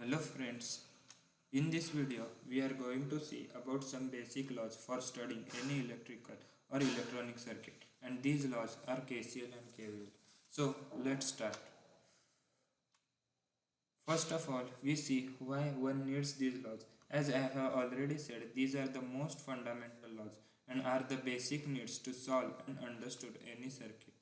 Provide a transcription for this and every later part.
Hello friends, in this video we are going to see about some basic laws for studying any electrical or electronic circuit, and these laws are KCL and KVL. So let's start. First of all, we see why one needs these laws. As I have already said, these are the most fundamental laws and are the basic needs to solve and understood any circuit.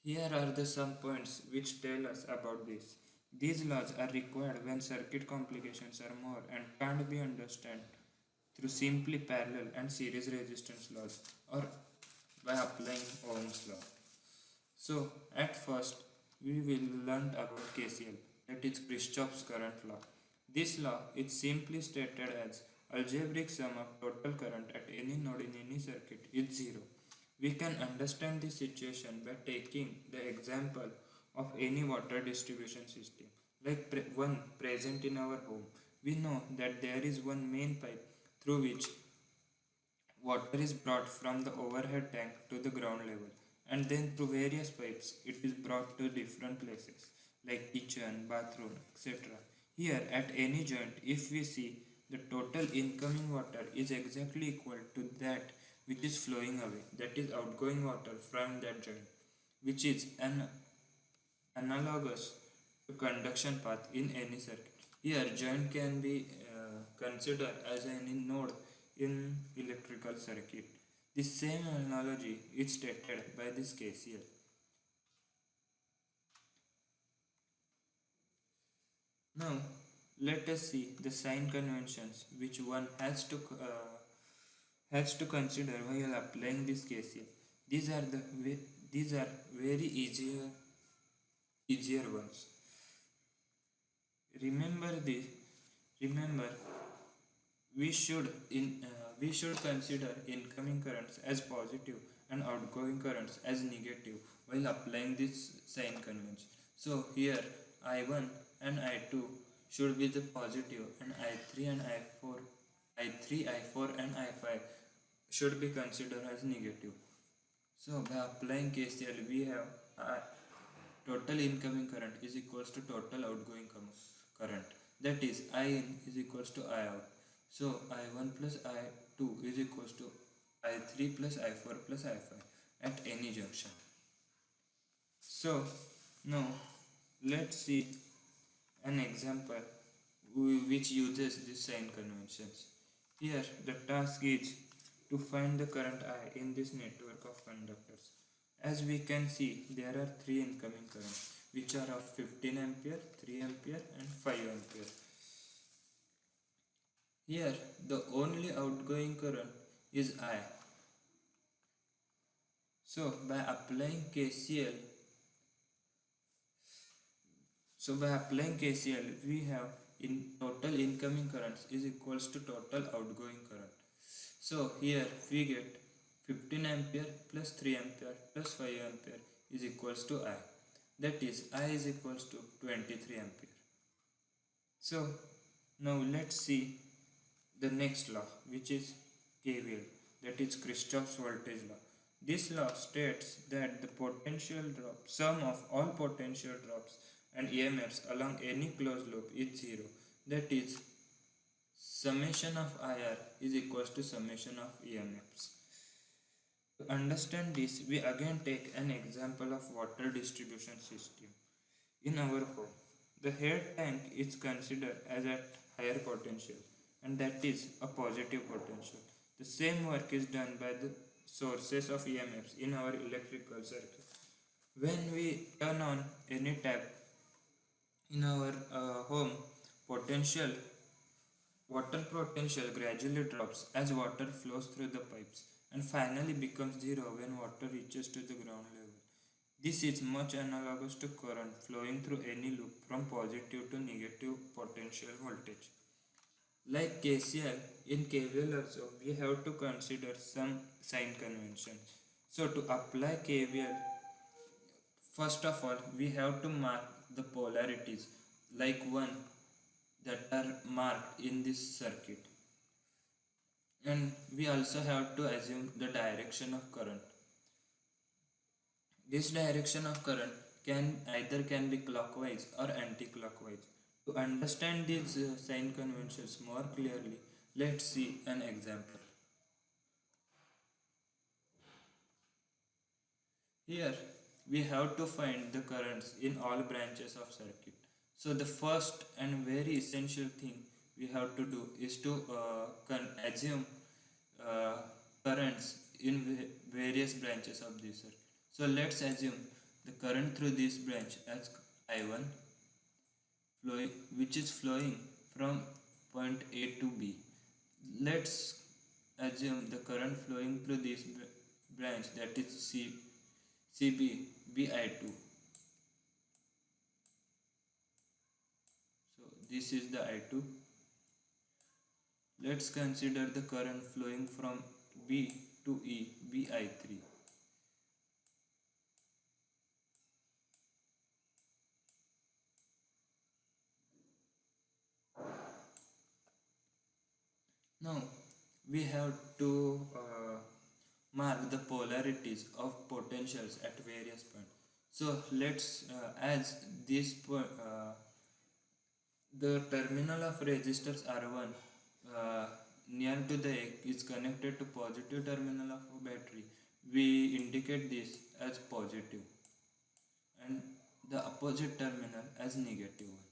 Here are the some points which tell us about this. These laws are required when circuit complications are more and can't be understood through simply parallel and series resistance laws or by applying Ohm's law. So, at first, we will learn about KCL, that is Kirchhoff's current law. This law is simply stated as algebraic sum of total current at any node in any circuit is zero. We can understand this situation by taking the example of any water distribution system, like one present in our home. We know that there is one main pipe through which water is brought from the overhead tank to the ground level, and then through various pipes it is brought to different places like kitchen, bathroom, etc. Here at any joint, if we see, the total incoming water is exactly equal to that which is flowing away, that is outgoing water from that joint, which is an analogous to conduction path in any circuit. Here joint can be considered as any node in electrical circuit. The same analogy is stated by this KCL. Now let us see the sign conventions which one has to consider while applying this KCL. These are very easier ones. Remember this. Remember, we should consider incoming currents as positive and outgoing currents as negative while applying this sign convention. So here I1 and I2 should be the positive, and I3 and I3, I4 and I5 should be considered as negative. So by applying KCL, we have total incoming current is equals to total outgoing current. That is, I in is equals to I out. So I1 plus I2 is equals to I3 plus I4 plus I5 at any junction. So now let's see an example which uses these sign conventions. Here the task is to find the current I in this network of conductors. As we can see, there are three incoming currents which are of 15 ampere, 3 ampere and 5 ampere. Here the only outgoing current is I. So by applying KCL, we have in total incoming currents is equals to total outgoing current. So here we get 15 ampere plus 3 ampere plus 5 ampere is equals to I. That is, I is equals to 23 ampere. So now let's see the next law, which is KVL, that is Kirchhoff's voltage law. This law states that the potential drop, sum of all potential drops and EMFs along any closed loop is zero. That is, summation of IR is equals to summation of EMFs. To understand this, we again take an example of water distribution system. In our home, the head tank is considered as at higher potential, and that is a positive potential. The same work is done by the sources of EMFs in our electrical circuit. When we turn on any tap in our home, potential water potential gradually drops as water flows through the pipes and finally becomes zero when water reaches to the ground level. This is much analogous to current flowing through any loop from positive to negative potential voltage. Like KCL, in KVL also we have to consider some sign convention. So to apply KVL, first of all we have to mark the polarities like one that are marked in this circuit, and we also have to assume the direction of current. This direction of current can be clockwise or anti-clockwise. To understand these sign conventions more clearly, let's see an example. Here we have to find the currents in all branches of circuit. So the first and very essential thing we have to do is to assume uh, currents in various branches of this circuit. So let's assume the current through this branch as I1 flowing, which is flowing from point A to B. Let's assume the current flowing through this branch, that is CB BI2. So this is the I2. Let's consider the current flowing from B to E BI3. Now we have to mark the polarities of potentials at various points. So let's as this the terminal of resistors R1 near to the egg is connected to positive terminal of a battery. We indicate this as positive and the opposite terminal as negative one.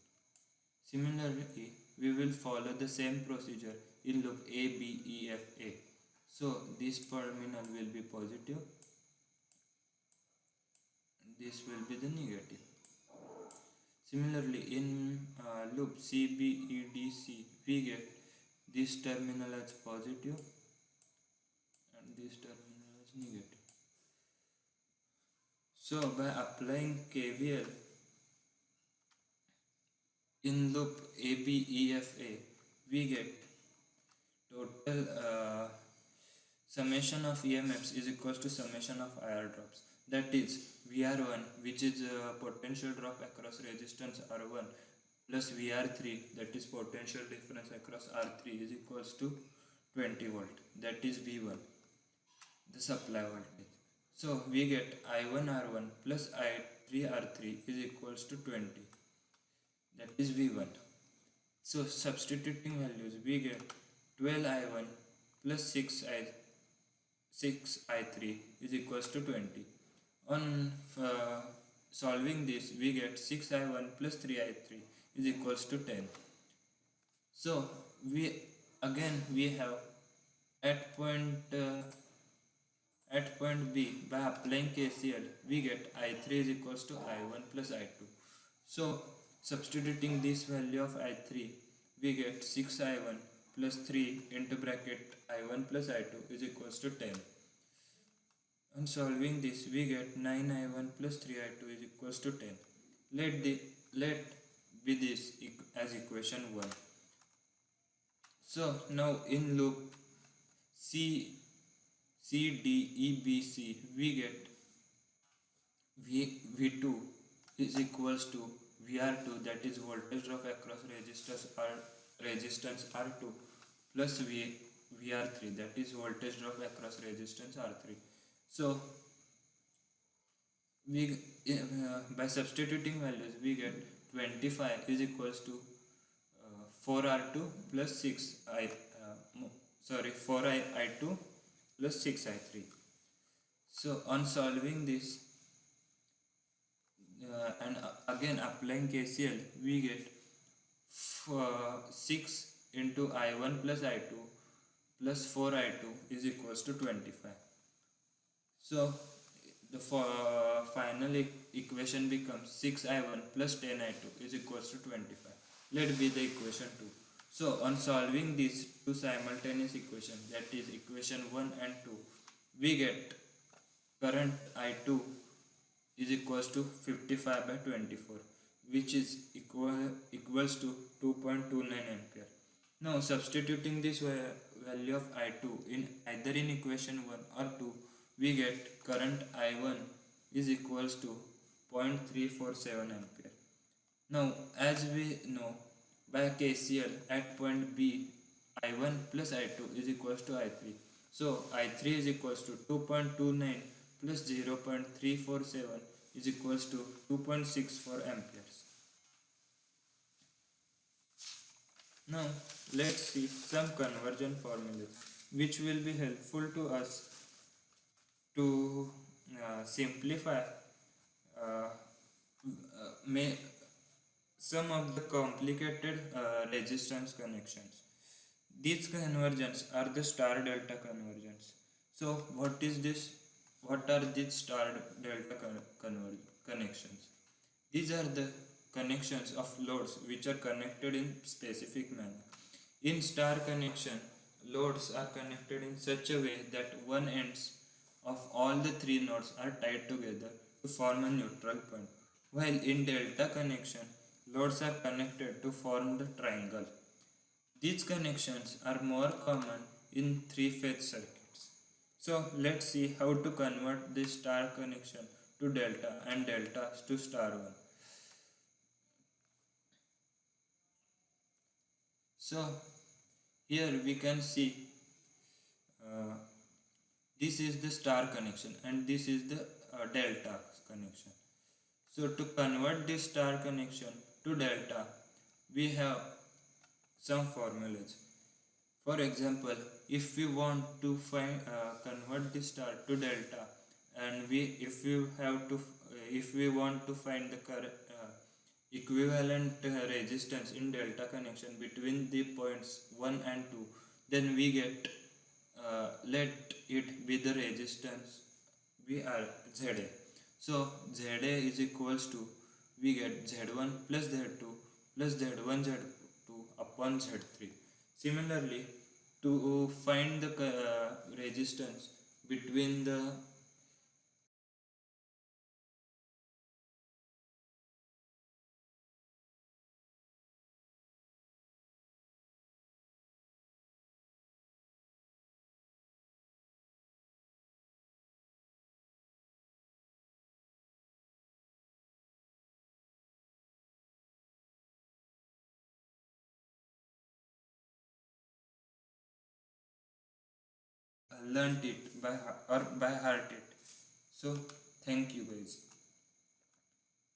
Similarly, we will follow the same procedure in loop A, B, E, F, A. So this terminal will be positive and this will be the negative. Similarly, in loop C, B, E, D, C, we get this terminal as positive and this terminal as negative. So by applying KVL in loop ABEFA, we get total summation of EMFs is equals to summation of IR drops. That is VR1, which is potential drop across resistance R1, plus VR3, that is potential difference across R3, is equals to 20 volt. That is V1, the supply voltage. So we get I1R1 plus I3R3 is equals to 20. That is V1. So substituting values, we get 12I1 plus 6I3 is equals to 20. On solving this, we get 6I1 plus 3I3 is equals to 10. So we have at point B, by applying KCL, we get I3 is equals to I1 plus I2. So substituting this value of I3, we get 6I1 plus 3 into bracket I1 plus I2 is equals to 10. On solving this, we get 9I1 plus 3I2 is equals to 10. Let be this as equation 1. So now in loop CDEBC, we get V2 is equals to VR2, that is voltage drop across resistance R2, plus VR3, that is voltage drop across resistance R3. So we by substituting values, we get 25 is equals to 4R2 plus 4I2 plus 6I3. So on solving this and again applying KCL, we get 6 into I1 plus I2 plus 4I2 is equals to 25. So the final equation becomes 6I1 plus 10I2 is equals to 25. Let be the equation 2. So on solving these two simultaneous equations, that is equation 1 and 2, we get current I2 is equals to 55 by 24, which is equals to 2.29 ampere. Now substituting this value of I2 in either in equation 1 or 2, we get current I1 is equals to 0.347 ampere. Now as we know, by KCL at point B, I1 plus I2 is equals to I3. So I3 is equals to 2.29 plus 0.347 is equals to 2.64 amperes. Now let's see some conversion formulas which will be helpful to us to simplify uh, may some of the complicated resistance connections. These conversions are the star delta conversions. So what is this? What are these star delta connections? These are the connections of loads which are connected in specific manner. In star connection, loads are connected in such a way that one ends of all the three nodes are tied together to form a neutral point, while in delta connection, loads are connected to form the triangle. These connections are more common in three-phase circuits. So let's see how to convert this star connection to delta and delta to star one. So here we can see uh, this is the star connection and this is the delta connection. So to convert this star connection to delta, we have some formulas. For example, if we want to find convert the star to delta, and if we want to find the equivalent resistance in delta connection between the points 1 and 2, then we get let it be the resistance we are ZA. So ZA is equals to, we get Z1 plus Z2 plus Z1 Z2 upon Z3. Similarly, to find the resistance between the learnt it by or by heart it. So thank you guys.